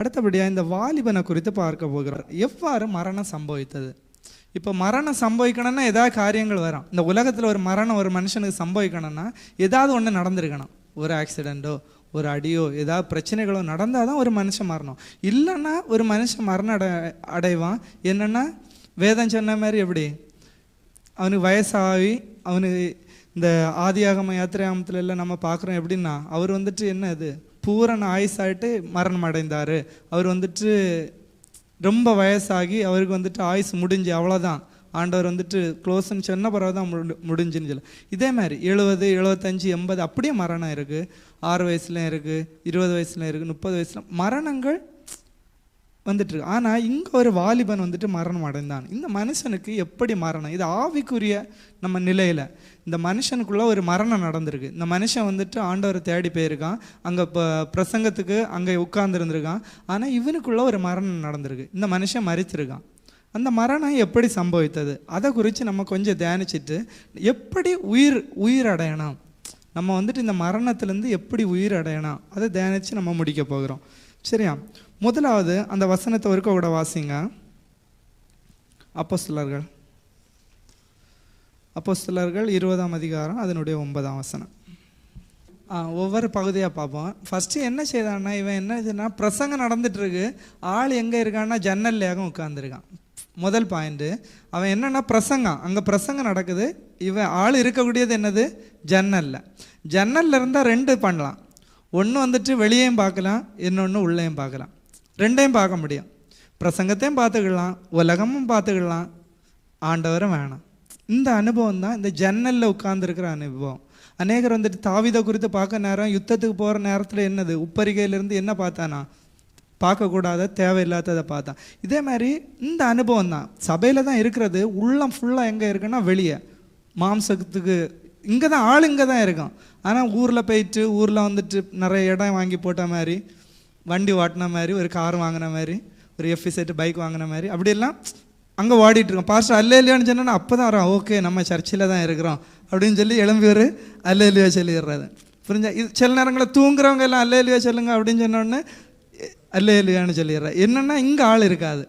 அடுத்தபடியாக இந்த வாலிபனை குறித்து பார்க்க போகிறார். எவ்வாறு மரணம் சம்பவித்தது? இப்போ மரணம் சம்பவிக்கணும்னா ஏதாவது காரியங்கள் வரும். இந்த உலகத்தில் ஒரு மரணம் ஒரு மனுஷனுக்கு சம்பவிக்கணும்னா ஏதாவது ஒன்று நடந்திருக்கணும். ஒரு ஆக்சிடெண்ட்டோ ஒரு அடியோ ஏதாவது பிரச்சனைகளோ நடந்தால் தான் ஒரு மனுஷன் மரணம். இல்லைன்னா ஒரு மனுஷன் மரணம் அடைவான். என்னென்னா வேதம் சொன்ன மாதிரி எப்படி அவனுக்கு வயசாகி அவனுக்கு இந்த ஆதியாகம யாத்திரையாமத்துல எல்லாம் நம்ம பார்க்குறோம். எப்படின்னா அவர் வந்துட்டு என்ன இது பூரண ஆயுசாயிட்டு மரணம் அடைந்தார். அவர் வந்துட்டு ரொம்ப வயசாகி அவருக்கு வந்துட்டு ஆயுசு முடிஞ்சு அவ்வளோதான், ஆண்டவர் வந்துட்டு க்ளோஸ்ன்னு சொன்ன பிறகு தான் முடிஞ்சுன்னு சொல்லி. இதே மாதிரி 70, 75, 80 அப்படியே மரணம் இருக்குது. 6 வயசுலையும் இருக்குது, 20 வயசுலையும் இருக்குது, 30 வயசுல மரணங்கள் வந்துட்டுருக்கு. ஆனால் இங்கே ஒரு வாலிபன் வந்துட்டு மரணம் அடைந்தான். இந்த மனுஷனுக்கு எப்படி மரணம்? இது ஆவிக்குரிய நம்ம நிலையில் இந்த மனுஷனுக்குள்ளே ஒரு மரணம் நடந்திருக்கு. இந்த மனுஷன் வந்துட்டு ஆண்டவரை தேடி போயிருக்கான், அங்கே இப்போ பிரசங்கத்துக்கு அங்கே உட்கார்ந்துருந்துருக்கான். ஆனால் இவனுக்குள்ளே ஒரு மரணம் நடந்திருக்கு. இந்த மனுஷன் மரிச்சிருக்கான். அந்த மரணம் எப்படி சம்பவித்தது அதை குறித்து நம்ம கொஞ்சம் தியானிச்சுட்டு எப்படி உயிர் அடையணும், நம்ம வந்துட்டு இந்த மரணத்துலேருந்து எப்படி உயிர் அடையணும் அதை தியானித்து நம்ம முடிக்க போகிறோம். சரியா? முதலாவது அந்த வசனத்தை ஒருக்க கூட வாசிங்க. அப்போஸ்தலர்கள் 20ஆம் அதிகாரம் அதனுடைய 9ஆம் வசனம். ஒவ்வொரு பகுதியாக பார்ப்போம். ஃபஸ்ட்டு என்ன செய்தான்னா இவன் என்ன செய்யனா பிரசங்கம் நடந்துட்டுருக்கு, ஆள் எங்கே இருக்கான்னா ஜன்னல்லையாக உட்காந்துருக்கான். முதல் பாயிண்ட்டு அவன் என்னென்னா பிரசங்கம், அங்கே பிரசங்கம் நடக்குது, இவன் ஆள் இருக்கக்கூடியது என்னது ஜன்னலில் இருந்தால் 2 பண்ணலாம். ஒன்று வந்துட்டு வெளியேயும் பார்க்கலாம், இன்னொன்று உள்ளேயும் பார்க்கலாம். 2ஐயும் பார்க்க முடியும். பிரசங்கத்தையும் பார்த்துக்கலாம், உலகமும் பார்த்துக்கலாம், ஆண்டவரும் வேணாம். இந்த அனுபவம் தான் இந்த ஜன்னலில் உட்கார்ந்துருக்கிற அனுபவம். அநேகர் வந்துட்டு தாவீதை குறித்து பார்க்க நேரம் யுத்தத்துக்கு போகிற நேரத்தில் என்னது உப்பரிகையிலேருந்து என்ன பார்த்தானா பார்க்கக்கூடாத தேவையில்லாததை பார்த்தான். இதே மாதிரி இந்த அனுபவம் தான் சபையில் தான் இருக்கிறது. உள்ளம் ஃபுல்லாக எங்கே இருக்குன்னா வெளியே மாம்சத்துக்கு இங்கே தான் ஆள் இங்கே தான் இருக்கும். ஆனால் ஊரில் போயிட்டு ஊரில் வந்துட்டு நிறைய இடம் வாங்கி போட்ட மாதிரி, வண்டி ஓட்டின மாதிரி, ஒரு கார் வாங்கின மாதிரி, ஒரு எஃப்இசெட் பைக் வாங்கின மாதிரி அப்படியெல்லாம் அங்கே ஓடிட்டுருக்கோம். பாஸ்டர் அல்லேலியான்னு சொன்னோன்னா அப்போ தான் வரோம், ஓகே நம்ம சர்ச்சில் தான் இருக்கிறோம் அப்படின்னு சொல்லி எழும்பி ஒரு அல்லேலியா சொல்லிடுறாரு. புரிஞ்சா? இது சில நேரங்களில் தூங்குறவங்க எல்லாம் அல்லேலியா சொல்லுங்க அப்படின்னு சொன்னோடனே அல்லேலியான்னு சொல்லிடுறேன். என்னென்னா இங்கே ஆள் இருக்காது.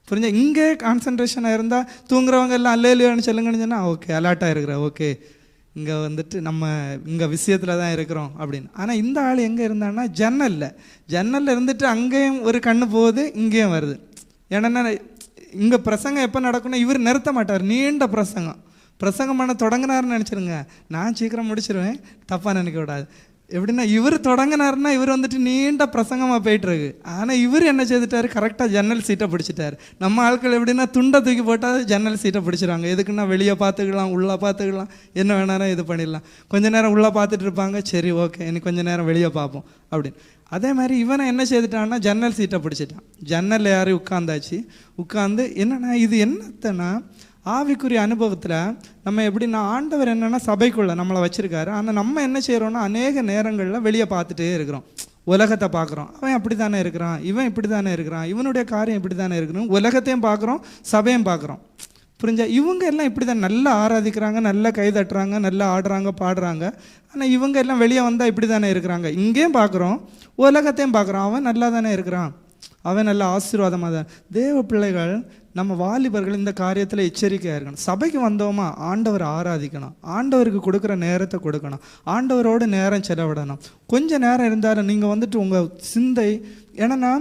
புரிஞ்சா? இங்கே கான்சன்ட்ரேஷனாக இருந்தால் தூங்குறவங்க எல்லாம் அல்லேலியான்னு சொல்லுங்கன்னு சொன்னால் ஓகே அலர்ட்டாக இருக்கிறேன், ஓகே இங்கே வந்துட்டு நம்ம இங்கே விஷயத்தில் தான் இருக்கிறோம் அப்படின்னு. ஆனால் இந்த ஆள் எங்கே இருந்தான்னா ஜன்னலில் இருந்துட்டு அங்கேயும் ஒரு கண்ணு போகுது, இங்கேயும் வருது. ஏன்னா இங்கே பிரசங்கம் எப்போ நடக்குன்னா இவர் நிறுத்த மாட்டார். நீண்ட பிரசங்கம் பண்ண தொடங்கினாருன்னு நினச்சிருங்க, நான் சீக்கிரம் முடிச்சிருவேன், தப்பாக நினைக்க விடாது. எப்படின்னா இவர் தொடங்கினாருன்னா இவர் வந்துட்டு நீண்ட பிரசங்கமாக போயிட்டுருக்கு. ஆனால் இவர் என்ன செய்துட்டார், கரெக்டாக ஜன்னல் சீட்டை பிடிச்சிட்டார். நம்ம ஆட்கள் எப்படின்னா துண்டை தூக்கி போட்டால் ஜன்னல் சீட்டை பிடிச்சிடுவாங்க. எதுக்குன்னா வெளியே பார்த்துக்கலாம், உள்ளே பார்த்துக்கலாம், என்ன வேணாலும் இது பண்ணிடலாம். கொஞ்சம் நேரம் உள்ளே பார்த்துட்டு இருப்பாங்க, சரி ஓகே இனி கொஞ்சம் நேரம் வெளியே பார்ப்போம் அப்படின்னு. அதே மாதிரி இவனை என்ன செய்துட்டான்னா ஜன்னல் சீட்டை பிடிச்சிட்டான். ஜன்னலில் யாரும் உட்காந்து என்னென்னா இது என்னத்தனா ஆவிக்குரிய அனுபவத்தில் நம்ம எப்படின்னா ஆண்டவர் என்னென்னா சபைக்குள்ளே நம்மளை வச்சுருக்காரு. ஆனால் நம்ம என்ன செய்கிறோன்னா அநேக நேரங்களில் வெளியே பார்த்துட்டே இருக்கிறோம், உலகத்தை பார்க்குறோம். அவன் அப்படி தானே இருக்கிறான், இவன் இப்படி தானே இருக்கிறான், இவனுடைய காரியம் இப்படி தானே இருக்கணும், உலகத்தையும் பார்க்குறோம், சபையும் பார்க்குறோம். புரிஞ்சா? இவங்க எல்லாம் இப்படி தான் நல்லா ஆராதிக்கிறாங்க, நல்லா கை தட்டுறாங்க, நல்லா ஆடுறாங்க பாடுறாங்க. ஆனால் இவங்க எல்லாம் வெளியே வந்தால் இப்படி தானே இருக்கிறாங்க. இங்கேயும் பார்க்குறோம், உலகத்தையும் பார்க்குறோம், அவன் நல்லா தானே இருக்கிறான், அவன் நல்ல ஆசீர்வாதமாக தான். தேவ பிள்ளைகள் நம்ம வாலிபர்கள் இந்த காரியத்தில் எச்சரிக்கையாக இருக்கணும். சபைக்கு வந்தோமா ஆண்டவர் ஆராதிக்கணும், ஆண்டவருக்கு கொடுக்குற நேரத்தை கொடுக்கணும், ஆண்டவரோடு நேரம் செலவிடணும். கொஞ்சம் நேரம் இருந்தாலும் நீங்கள் வந்துட்டு உங்கள் சிந்தை, ஏன்னா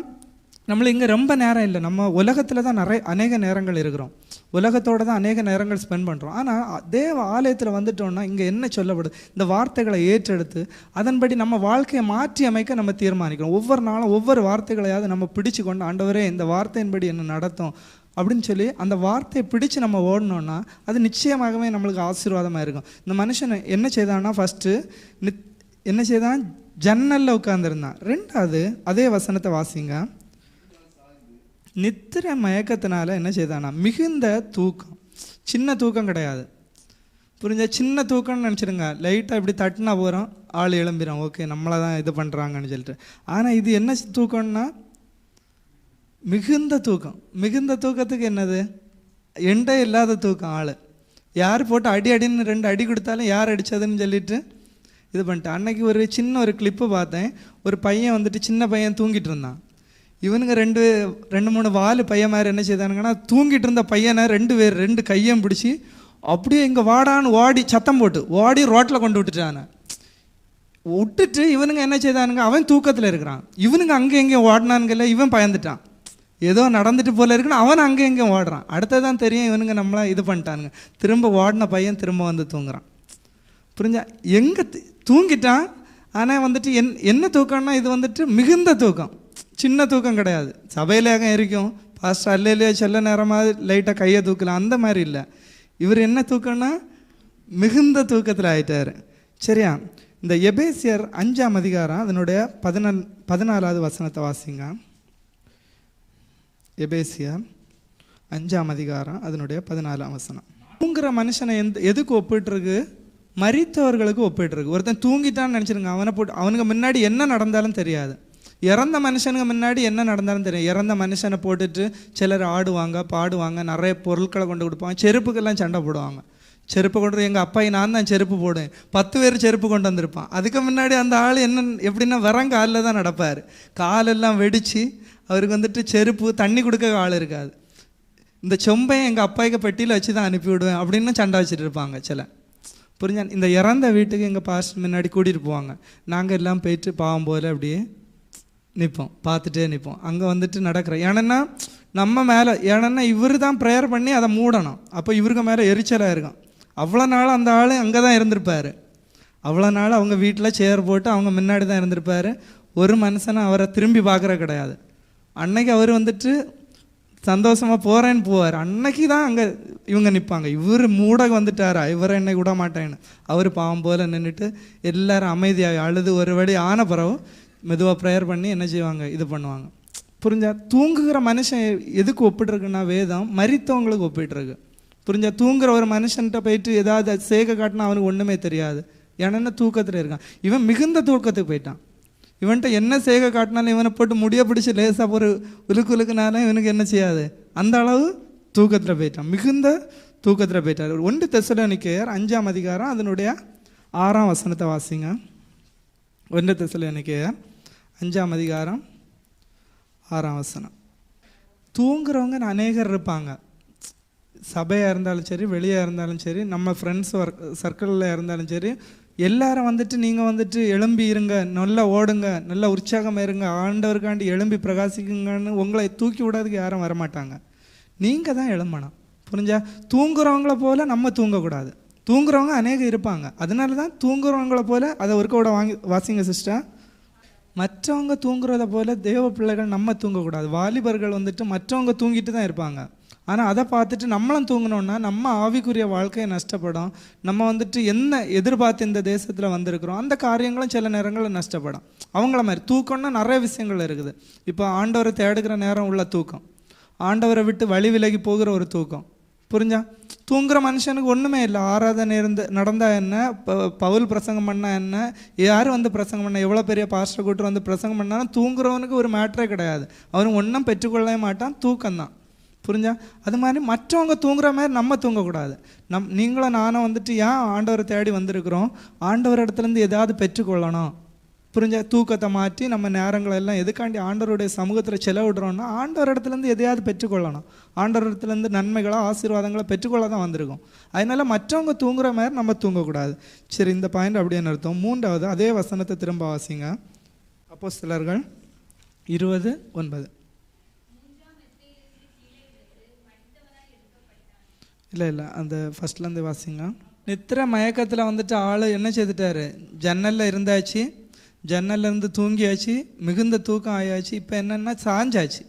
நம்மள இங்கே ரொம்ப நேரம் இல்லை, நம்ம உலகத்தில் தான் அநேக நேரங்கள் இருக்கிறோம், உலகத்தோடு தான் அநேக நேரங்கள் ஸ்பெண்ட் பண்ணுறோம். ஆனால் தேவ ஆலயத்தில் வந்துட்டோம்னா இங்கே என்ன சொல்லப்படுது, இந்த வார்த்தைகளை ஏற்றெடுத்து அதன்படி நம்ம வாழ்க்கையை மாற்றி அமைக்க நம்ம தீர்மானிக்கிறோம். ஒவ்வொரு நாளும் ஒவ்வொரு வார்த்தைகளையாவது நம்ம பிடிச்சு கொண்டு ஆண்டவரே இந்த வார்த்தையின்படி என்ன நடத்தும் அப்படின்னு சொல்லி அந்த வார்த்தையை பிடிச்சு நம்ம ஓடணுன்னா அது நிச்சயமாகவே நம்மளுக்கு ஆசீர்வாதமாக இருக்கும். இந்த மனுஷன் என்ன செய்தான்னா ஃபஸ்ட்டு என்ன செய்தான், ஜன்னலில் உட்காந்துருந்தான். 2வது அதே வசனத்தை வாசிங்க. நித்திரை மயக்கத்தினால என்ன செய்தானா மிகுந்த தூக்கம், சின்ன தூக்கம் கிடையாது. புரிஞ்சா? சின்ன தூக்கம்னு நினச்சிடுங்க, லைட்டாக இப்படி தட்டினா போகிறோம், ஆள் எழும்பிடும், ஓகே நம்மளை தான் இது பண்ணுறாங்கன்னு சொல்லிட்டு. ஆனால் இது என்ன தூக்கம்னா மிகுந்த தூக்கம். மிகுந்த தூக்கத்துக்கு என்னது, எண்டே இல்லாத தூக்கம். ஆள் யார் போட்டு அடின்னு 2 அடி கொடுத்தாலும் யார் அடித்ததுன்னு சொல்லிட்டு இது பண்ணிட்டேன். அன்னைக்கு ஒரு சின்ன கிளிப்பு பார்த்தேன். ஒரு பையன் வந்துட்டு சின்ன பையன் தூங்கிட்டு இருந்தான். இவனுங்க ரெண்டு 3 வாலு பையன் மாதிரி என்ன செய்தானுங்கன்னா, தூங்கிட்டு இருந்த பையனை 2 பேர் 2 கையும் பிடிச்சி அப்படியே இங்கே வாடான்னு ஓடி சத்தம் போட்டு ஓடி ரோட்டில் கொண்டு விட்டுட்டானு. விட்டுட்டு இவனுங்க என்ன செய்தானுங்க, அவன் தூக்கத்தில் இருக்கிறான். இவனுங்க அங்கே எங்கேயும் ஓடினானுங்கல்ல, இவன் பயந்துட்டான். ஏதோ நடந்துட்டு போல இருக்குன்னு அவன் அங்கே எங்கேயும் ஓடுறான். அடுத்ததான் தெரியும் இவனுங்க நம்மளை இது பண்ணிட்டானுங்க. திரும்ப ஓடின பையன் திரும்ப வந்து தூங்குறான். புரிஞ்சா? எங்கே தூங்கிட்டான். ஆனால் வந்துட்டு என்ன தூக்கம்னா, இது வந்துட்டு மிகுந்த தூக்கம், சின்ன தூக்கம் கிடையாது. சபையிலேக இருக்கும், பாஸ்டர் அல்லையிலேயே செல்ல நேரமாக லைட்டாக கையை தூக்கலாம், அந்த மாதிரி இல்லை. இவர் என்ன தூக்கம்னா மிகுந்த தூக்கத்தில் ஆயிட்டார். சரியா? இந்த எபேசியர் 5ஆம் அதிகாரம் அதனுடைய 14வது வசனத்தை வாசிங்க. எபேசியர் 5ஆம் அதிகாரம் அதனுடைய 14ஆம் வசனம். தூங்குற மனுஷனை எதுக்கு ஒப்பிட்டுருக்கு? மரித்தவர்களுக்கு ஒப்பிட்டுருக்கு. ஒருத்தன் தூங்கிட்டான்னு நினச்சிருங்க, அவனை போட்டு அவனுக்கு முன்னாடி என்ன நடந்தாலும் தெரியாது. இறந்த மனுஷனுக்கு முன்னாடி என்ன நடந்தாலும் தெரியும். இறந்த மனுஷனை போட்டுட்டு சிலர் ஆடுவாங்க, பாடுவாங்க, நிறைய பொருட்களை கொண்டு கொடுப்பாங்க, செருப்புக்கெல்லாம் சண்டை போடுவாங்க. செருப்பு கொண்டு எங்கள் அப்பாய் நான் தான் செருப்பு போடுவேன், 10 பேர் செருப்பு கொண்டு வந்திருப்பான். அதுக்கு முன்னாடி அந்த ஆள் எப்படின்னா காலில் தான் நடப்பார். காலெல்லாம் வெடித்து அவருக்கு வந்துட்டு செருப்பு தண்ணி கொடுக்க ஆள் இருக்காது. இந்த சொம்பையும் எங்கள் அப்பாய்க்கு பெட்டியில் வச்சு தான் அனுப்பி விடுவேன் அப்படின்னு சண்டை வச்சுட்டு இருப்பாங்க சில. புரிஞ்சா? இந்த இறந்த வீட்டுக்கு எங்கள் பாஸ்டர் முன்னாடி கூட்டிகிட்டு போவாங்க. நாங்கள் எல்லாம் போயிட்டு பாவம் போல் அப்படியே நிற்போம், பார்த்துட்டே நிற்போம். அங்கே வந்துட்டு நடக்கிறோம். ஏன்னா நம்ம மேலே, ஏன்னா இவர் தான் ப்ரேயர் பண்ணி அதை மூடணும். அப்போ இவருக்கு மேலே எரிச்சலாக இருக்கும். அவ்வளோ நாள் அந்த ஆள் அங்கே தான் இருந்திருப்பார். அவ்வளோ நாள் அவங்க வீட்டில் சேர் போட்டு அவங்க முன்னாடி தான் இருந்திருப்பார். ஒரு மனுஷனை அவரை திரும்பி பார்க்குற கிடையாது. அன்னைக்கு அவர் வந்துட்டு சந்தோஷமாக போகிறேன்னு போவார். அன்னைக்கு தான் அங்கே இவங்க நிற்பாங்க. இவர் மூடக வந்துட்டாரா, இவரை என்னை விட மாட்டேன்னு அவர் பாவம் போல் நின்றுட்டு எல்லோரும் அமைதியாக அழுது ஒரு வழி ஆன பிறகு மெதுவாக ப்ரேயர் பண்ணி என்ன செய்வாங்க, இது பண்ணுவாங்க. புரிஞ்சா? தூங்குகிற மனுஷன் எதுக்கு ஒப்பிட்டுருக்குன்னா, வேதம் மரித்தவங்களுக்கு ஒப்பிட்டுருக்கு. புரிஞ்சா? தூங்குற ஒரு மனுஷன்கிட்ட போயிட்டு ஏதாவது சேக காட்டினா அவனுக்கு ஒன்றுமே தெரியாது. ஏன்னா தூக்கத்தில் இருக்கான். இவன் மிகுந்த தூக்கத்துக்கு போயிட்டான். இவன்கிட்ட என்ன சேக காட்டினாலும் இவனை போட்டு முடிய பிடிச்சி லேசாக ஒரு உலுக்குனாலும் இவனுக்கு என்ன செய்யாது, அந்த அளவு தூக்கத்தில் போயிட்டான், மிகுந்த தூக்கத்தில் போயிட்டார். 1 தெசலோனிக்கேயர் 5ஆம் அதிகாரம் அதனுடைய 6ஆம் வசனத்தை வாசிங்க. 1 தெசலோனிக்கேயர் 5ஆம் அதிகாரம் 6ஆம் வசனம். தூங்குறவங்க அநேகர் இருப்பாங்க. சபையாக இருந்தாலும் சரி, வெளியாக இருந்தாலும் சரி, நம்ம ஃப்ரெண்ட்ஸ் சர்க்கிளில் இருந்தாலும் சரி, எல்லாரும் வந்துட்டு நீங்கள் வந்துட்டு எழும்பி இருங்க, நல்லா ஓடுங்க, நல்லா உற்சாகமாக இருங்க, ஆண்டவருக்காண்டி எழும்பி பிரகாசிக்குங்கன்னு உங்களை தூக்கி விடாதுக்கு யாரும் வரமாட்டாங்க. நீங்கள் தான் எழும்பணும். புரிஞ்சா? தூங்குறவங்கள போல் நம்ம தூங்கக்கூடாது. தூங்குறவங்க அநேகம் இருப்பாங்க. அதனால தான் தூங்குறவங்கள போல் அதை ஒருக்கோட வாசிங்க சிஸ்டர். மற்றவங்க தூங்குறத போல் தேவ பிள்ளைகள் நம்ம தூங்கக்கூடாது. வாலிபர்கள் வந்துட்டு மற்றவங்க தூங்கிட்டு தான் இருப்பாங்க. ஆனால் அதை பார்த்துட்டு நம்மளும் தூங்கினோன்னா நம்ம ஆவிக்குரிய வாழ்க்கையை நஷ்டப்படும். நம்ம வந்துட்டு என்ன எதிர்பார்த்து இந்த தேசத்தில் வந்திருக்கிறோம் அந்த காரியங்களும் சில நேரங்களில் நஷ்டப்படும். அவங்கள மாதிரி தூக்கம்னா நிறைய விஷயங்கள் இருக்குது. இப்போ ஆண்டவரை தேடுகிற நேரம் உள்ள தூக்கம், ஆண்டவரை விட்டு வழி விலகி போகிற ஒரு தூக்கம். புரிஞ்சா? தூங்குற மனுஷனுக்கு ஒன்றுமே இல்லை. ஆராதனை நடந்தால் என்ன, பவுல் பிரசங்கம் பண்ணால் என்ன, யார் வந்து பிரசங்கம் பண்ண, எவ்வளோ பெரிய பாஸ்டர் கூட்டு வந்து பிரசங்கம் பண்ணாலும் தூங்குறவனுக்கு ஒரு மேட்டரே கிடையாது. அவனுக்கு ஒன்றும் பெற்றுக்கொள்ளவே மாட்டான், தூக்கம்தான். புரிஞ்சா? அது மாதிரி மற்றவங்க தூங்குற மாதிரி நம்ம தூங்கக்கூடாது. நீங்களும் நானும் வந்துட்டு ஏன் ஆண்டவரை தேடி வந்திருக்கிறோம், ஆண்டவர் இடத்துலேருந்து எதாவது பெற்றுக்கொள்ளணும். புரிஞ்சா? தூக்கத்தை மாற்றி நம்ம நேரங்களை எல்லாம் எதுக்காண்டி ஆண்டவருடைய சமூகத்தில் செலவிடுறோம்னா ஆண்டவர் இடத்துலேருந்து எதையாவது பெற்றுக்கொள்ளணும். ஆண்டவர் இடத்துலேருந்து நன்மைகளோ ஆசீர்வாதங்களோ பெற்றுக்கொள்ள தான் வந்திருக்கோம். அதனால் மற்றவங்க தூங்குற மாதிரி நம்ம தூங்கக்கூடாது. சரி, இந்த பாயிண்ட் அப்படியே நிறுத்தோம். 3வது அதே வசனத்தை திரும்ப வாசிங்க. அப்போஸ்தலர்கள் 20:9. இல்லை அந்த ஃபஸ்ட்லேருந்து வாசிங்க. நித்திர மயக்கத்தில் வந்துட்டு ஆள் என்ன செய்துட்டாரு, ஜன்னலில் இருந்தாச்சு, ஜன்னல்லேருந்து தூங்கியாச்சு, மிகுந்த தூக்கம் ஆயாச்சு. இப்போ என்னென்னா சாஞ்சாச்சு.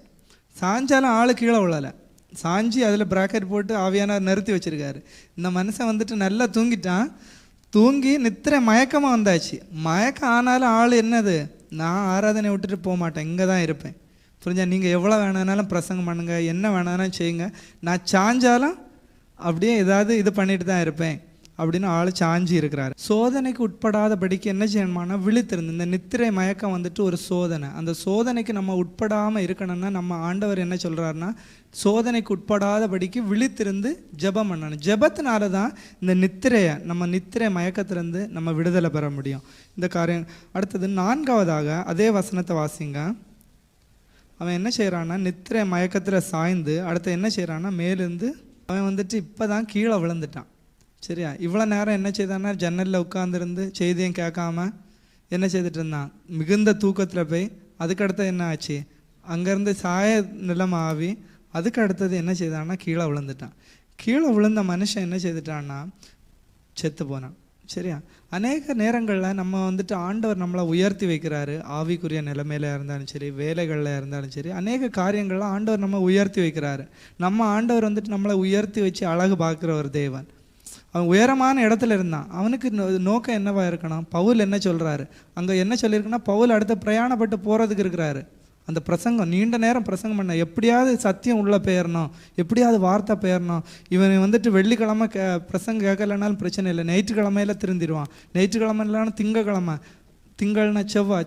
சாஞ்சாலும் ஆள் கீழே விழலை, சாஞ்சி அதில் ப்ராக்கெட் போட்டு ஆவியானவர் நிறுத்தி வச்சுருக்காரு. இந்த மனுஷன் வந்துட்டு நல்லா தூங்கிட்டான். தூங்கி நித்திர மயக்கமாக வந்தாச்சு. மயக்கம் ஆனாலும் ஆள் என்னது, நான் ஆராதனை விட்டுட்டு போக மாட்டேன், இங்கே தான் இருப்பேன். புரிஞ்சா? நீங்கள் எவ்வளோ வேணாலும் பிரசங்கம் பண்ணுங்கள், என்ன வேணாலும் செய்யுங்க, நான் சாஞ்சாலும் அப்படியே ஏதாவது இது பண்ணிட்டு தான் இருப்பேன் அப்படின்னு ஆள் சாஞ்சி இருக்கிறாரு. சோதனைக்கு உட்படாதபடிக்கு என்ன செய்யணுமானா விழித்திருந்து. இந்த நித்திரை மயக்கம் வந்துட்டு ஒரு சோதனை. அந்த சோதனைக்கு நம்ம உட்படாமல் இருக்கணும்னா நம்ம ஆண்டவர் என்ன சொல்கிறாருன்னா, சோதனைக்கு உட்படாதபடிக்கு விழித்திருந்து ஜெபம் பண்ணணும். ஜெபத்தினால தான் இந்த நித்திரை மயக்கத்திலேருந்து நம்ம விடுதலை பெற முடியும். இந்த காரியம். அடுத்தது 4வதாக அதே வசனத்தை வாசிங்க. அவன் என்ன செய்கிறான்னா நித்திரை மயக்கத்தில் சாய்ந்து அடுத்து என்ன செய்கிறான்னா மேலேருந்து அவன் வந்துட்டு இப்போ தான் கீழே விழுந்துட்டான். சரியா? இவ்வளோ நேரம் என்ன செய்தான்னா ஜன்னலில் உட்காந்துருந்து செய்தியும் கேட்காம என்ன செய்துட்டு இருந்தான், மிகுந்த தூக்கத்தில் போய் அதுக்கடுத்து என்ன ஆச்சு, அங்கேருந்து சாய நிலைமை ஆவி அதுக்கு அடுத்தது என்ன செய்தான்னா கீழே விழுந்துட்டான். கீழே விழுந்த மனுஷன் என்ன செய்துட்டான்னா செத்து போனான். சரியா? அநேக நேரங்களில் நம்ம வந்துட்டு ஆண்டவர் நம்மளை உயர்த்தி வைக்கிறாரு. ஆவிக்குரிய நிலைமையில இருந்தாலும் சரி, வேலைகளில் இருந்தாலும் சரி, அநேக காரியங்களில் ஆண்டவர் நம்ம உயர்த்தி வைக்கிறாரு. நம்ம ஆண்டவர் வந்துட்டு நம்மளை உயர்த்தி வச்சு அழகு பார்க்குற ஒரு தேவன். அவன் உயரமான இடத்துல இருந்தான். அவனுக்கு நோக்கம் என்னவா இருக்கணும்? பவுல் என்ன சொல்கிறாரு அங்கே, என்ன சொல்லியிருக்குன்னா பவுல் அடுத்த பிரயாணப்பட்டு போகிறதுக்கு இருக்கிறாரு. அந்த பிரசங்கம் நீண்ட நேரம் பிரசங்கம் பண்ண, எப்படியாவது சத்தியம் உள்ளே பெயரணும், எப்படியாவது வார்த்தை பெயரணும். இவன் வந்துட்டு வெள்ளிக்கிழமை பிரசங்கம் கேட்கலனாலும் பிரச்சனை இல்லை, ஞாயிற்றுக்கிழமையில திருந்திடுவான். ஞாயிற்றுக்கிழமை இல்லைன்னா திங்கக்கிழமை, திங்கள்னா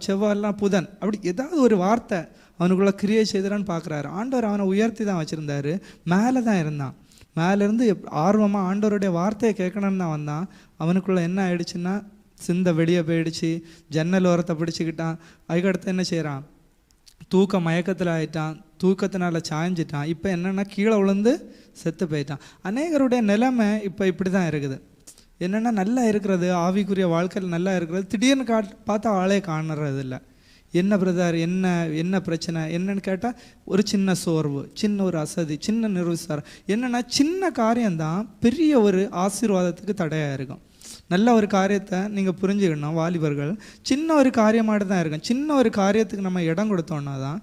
செவ்வாய்லாம் புதன், அப்படி ஏதாவது ஒரு வார்த்தை அவனுக்குள்ள கிரியை செய்தான்னு பார்க்குறாரு. ஆண்டவர் அவனை உயர்த்தி தான் வச்சுருந்தாரு, மேலே தான் இருந்தான். மேலேருந்து ஆர்வமாக ஆண்டவருடைய வார்த்தையை கேட்கணும்னு தான் வந்தான். அவனுக்குள்ளே என்ன ஆயிடுச்சுன்னா சிந்த வெளியே போயிடுச்சு, ஜன்னல் ஓரத்தை பிடிச்சிக்கிட்டான். அதுக்கடுத்து என்ன செய்கிறான், தூக்க மயக்கத்தில் ஆயிட்டான், தூக்கத்தினால சாய்ஞ்சிட்டான். இப்போ என்னென்னா கீழே விழுந்து செத்து போயிட்டான். அநேகருடைய நிலைமை இப்போ இப்படி தான் இருக்குது. என்னென்னா நல்லா இருக்கிறது, ஆவிக்குரிய வாழ்க்கையில் நல்லா இருக்கிறது, திடீர்னு பார்த்தா ஆளே காணுறது இல்லை. என்ன பிரதர், என்ன பிரச்சனை என்னன்னு கேட்டால் ஒரு சின்ன சோர்வு, சின்ன ஒரு அசதி, சின்ன நிர்விசாரம். என்னென்னா சின்ன காரியம்தான் பெரிய ஒரு ஆசீர்வாதத்துக்கு தடையாக இருக்கும். நல்ல ஒரு காரியத்தை நீங்கள் புரிஞ்சுக்கணும் வாலிபர்கள், சின்ன ஒரு காரியமாட்டு தான் இருக்கும். சின்ன ஒரு காரியத்துக்கு நம்ம இடம் கொடுத்தோன்னா தான்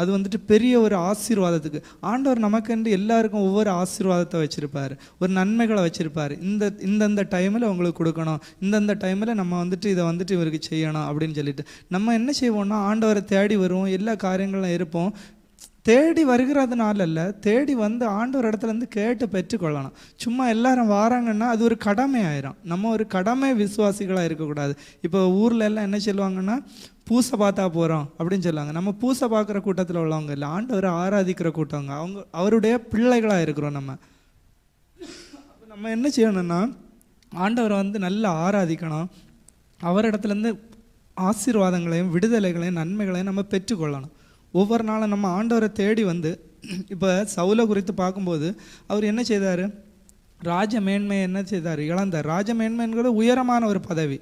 அது வந்துட்டு பெரிய ஒரு ஆசீர்வாதத்துக்கு. ஆண்டவர் நமக்கு எல்லாருக்கும் ஒவ்வொரு ஆசீர்வாதத்தை வச்சுருப்பார், ஒரு நன்மைகளை வச்சுருப்பார். இந்தந்த டைமில் உங்களுக்கு கொடுக்கணும், இந்தந்த டைமில் நம்ம வந்துட்டு இதை வந்துட்டு இவருக்கு செய்யணும் அப்படின்னு சொல்லிட்டு நம்ம என்ன செய்வோம்னா ஆண்டவரை தேடி வருவோம், எல்லா காரியங்களும் இருப்போம். தேடி வருகிறதுனால இல்லை, தேடி வந்து ஆண்டவர் இடத்துலேருந்து கேட்டு பெற்றுக்கொள்ளணும். சும்மா எல்லாரும் வாராங்கன்னா அது ஒரு கடமை ஆயிரும். நம்ம ஒரு கடமை விசுவாசிகளாக இருக்கக்கூடாது. இப்போ ஊரில் எல்லாம் என்ன சொல்லுவாங்கன்னா பூசை பார்த்தா போகிறோம் அப்படின்னு சொல்லுவாங்க. நம்ம பூசை பார்க்குற கூட்டத்தில் உள்ளவங்க இல்லை, ஆண்டவரை ஆராதிக்கிற கூட்டவங்க, அவருடைய பிள்ளைகளாக இருக்கிறோம். நம்ம என்ன செய்யணும்னா ஆண்டவரை வந்து நல்லா ஆராதிக்கணும். அவரிடத்துலேருந்து ஆசீர்வாதங்களையும் விடுதலைகளையும் நன்மைகளையும் நம்ம பெற்றுக்கொள்ளணும். ஒவ்வொரு நாளும் நம்ம ஆண்டவரை தேடி வந்து, இப்போ சவுலை குறித்து பார்க்கும்போது அவர் என்ன செய்தார், ராஜ மேன்மையை என்ன செய்தார், இழந்தார். ராஜ மேன்மைங்கிறது உயரமான ஒரு பதவி,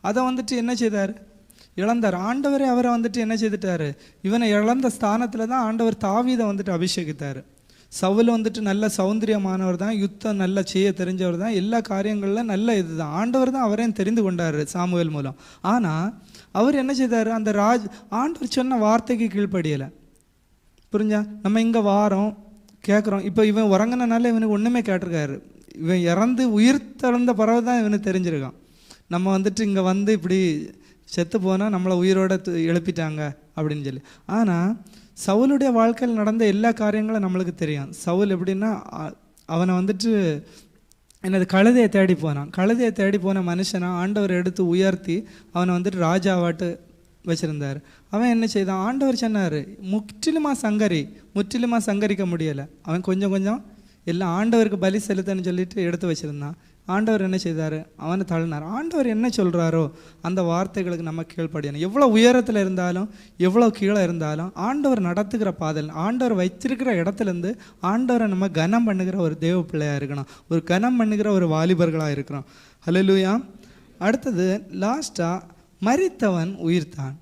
அதை வந்துட்டு என்ன செய்தார், இழந்தார். ஆண்டவரே அவரை வந்துட்டு என்ன செய்துட்டார், இவனை இழந்த ஸ்தானத்தில் தான் ஆண்டவர் தாவீதை வந்துட்டு அபிஷேகித்தார். சவுல் வந்துட்டு நல்ல சௌந்தரியமானவர் தான், யுத்தம் நல்லா செய்ய தெரிஞ்சவர் தான், எல்லா காரியங்களில் நல்ல இது தான். ஆண்டவர் தான் அவரையும் தெரிந்து கொண்டார் சாமுவேல் மூலம். ஆனால் அவர் என்ன செய்தார், அந்த ஆண்டவர் சொன்ன வார்த்தைக்கு கீழ்ப்படியலை. புரிஞ்சா? நம்ம இங்கே வாரோம் கேட்குறோம். இப்போ இவன் உறங்கினால இவனுக்கு ஒன்றுமே கேட்டிருக்காரு. இவன் இறந்து உயிர் திறந்த பிறகு தான் இவனுக்கு தெரிஞ்சிருக்கான். நம்ம வந்துட்டு இங்கே வந்து இப்படி செத்து போனால் நம்மளை உயிரோடு எழுப்பிட்டாங்க அப்படின்னு சொல்லி. ஆனால் சவுலுடைய வாழ்க்கையில் நடந்த எல்லா காரியங்களும் நம்மளுக்கு தெரியும். சவுல் எப்படின்னா அவனை வந்துட்டு என்னது கழுதையை தேடி போனான். கழுதையை தேடி போன மனுஷனை ஆண்டவர் எடுத்து உயர்த்தி அவனை வந்துட்டு ராஜாவாட்டு வச்சுருந்தார். அவன் என்ன செய்தான், ஆண்டவர் சொன்னார் முற்றிலுமாக சங்கரிக்க முடியலை. அவன் கொஞ்சம் கொஞ்சம் எல்லாம் ஆண்டவருக்கு பலி செலுத்தன்னு சொல்லிட்டு எடுத்து வச்சுருந்தான். ஆண்டவர் என்ன செய்தார், அவனை தள்ளினார். ஆண்டவர் என்ன சொல்கிறாரோ அந்த வார்த்தைகளுக்கு நம்ம கீழ்ப்படியணும். எவ்வளோ உயரத்தில் இருந்தாலும் எவ்வளோ கீழே இருந்தாலும் ஆண்டவர் நடத்துகிற பாதையில், ஆண்டவர் வைத்திருக்கிற இடத்துலேருந்து ஆண்டவரை நம்ம கனம் பண்ணுகிற ஒரு தேவ பிள்ளையாக இருக்கணும், ஒரு கனம் பண்ணுகிற ஒரு வாலிபர்களாக இருக்கிறோம். ஹல்லேலூயா. அடுத்தது லாஸ்ட்டாக மரித்தவன் உயிர்த்தான்.